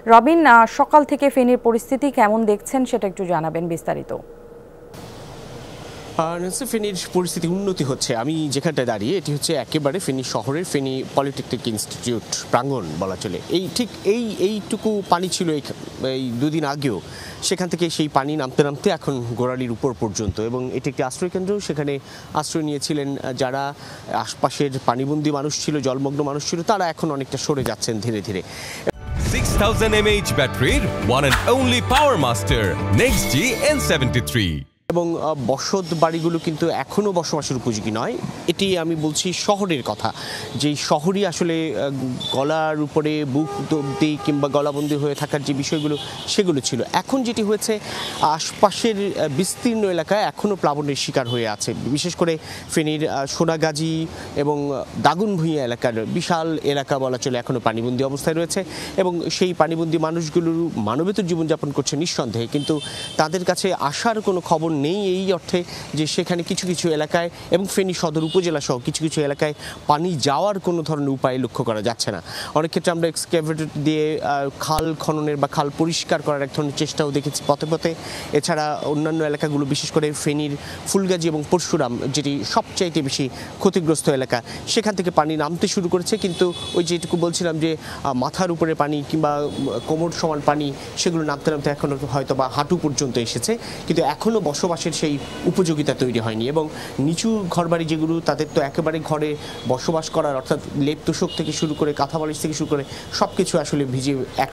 রবিন, সকাল থেকে ফেনীর পরিস্থিতি কেমন দেখছেন সেটা একটু জানাবেন বিস্তারিত। ফেনীর পরিস্থিতি উন্নতি হচ্ছে। আমি যেখানটায় দাঁড়িয়ে এটি হচ্ছে একেবারে ফেনী শহরের ফেনী পলিটেকনিক ইনস্টিটিউট প্রাঙ্গণ বলা চলে। এইটুকু পানি ছিল এই দুদিন আগেও, সেখান থেকে সেই পানি নামতে নামতে এখন গোড়ালির উপর পর্যন্ত, এবং এটি একটি আশ্রয়কেন্দ্র। সেখানে আশ্রয় নিয়েছিলেন যারা আশপাশের পানিবন্দী মানুষ ছিল, জলমগ্ন মানুষ ছিল, তারা এখন অনেকটা সরে যাচ্ছেন ধীরে ধীরে। 6000 mAh ব্যাটারির one and only Power Master NextG N73। এবং বসত বাড়িগুলো কিন্তু এখনও বসবাসের উপযোগী নয়। এটি আমি বলছি শহরের কথা, যেই শহরই আসলে গলার উপরে বুক অবধি কিংবা গলাবন্দি হয়ে থাকার যে বিষয়গুলো সেগুলো ছিল। এখন যেটি হয়েছে, আশপাশের বিস্তীর্ণ এলাকায় এখনও প্লাবনের শিকার হয়ে আছে। বিশেষ করে ফেনীর সোনাগাজী এবং দাগনভূঞা এলাকার বিশাল এলাকা বলা চলে এখনও পানিবন্দী অবস্থায় রয়েছে, এবং সেই পানিবন্দী মানুষগুলোর মানবেতর জীবনযাপন করছে নিঃসন্দেহে, কিন্তু তাদের কাছে আসার কোনো খবর নেই, এই অর্থে যে সেখানে কিছু কিছু এলাকায় এবং ফেনী সদর উপজেলা সহ কিছু কিছু এলাকায় পানি যাওয়ার কোনো ধরনের উপায় লক্ষ্য করা যাচ্ছে না। অনেক ক্ষেত্রে আমরা এক্সক্যাভেটর দিয়ে খাল খননের বা খাল পরিষ্কার করার এক ধরনের চেষ্টাও দেখেছি পথে পথে। এছাড়া অন্যান্য এলাকাগুলো, বিশেষ করে ফেনীর ফুলগাজী এবং পরশুরাম, যেটি সবচাইতে বেশি ক্ষতিগ্রস্ত এলাকা, সেখান থেকে পানি নামতে শুরু করেছে। কিন্তু ওই যেটুকু বলছিলাম যে মাথার উপরে পানি কিংবা কোমর সমান পানি, সেগুলো নামতে নামতে এখনও হয়তো বা হাঁটু পর্যন্ত এসেছে, কিন্তু এখনও বসবাসের সেই উপযোগিতা তৈরি হয়নি। এবং নিচু ঘরবাড়ি যেগুলো, তাদের তো একেবারে ঘরে বসবাস করার, অর্থাৎ লেপ তোষক থেকে শুরু করে কাঁথা বালিশ থেকে শুরু করে সবকিছু আসলে ভিজে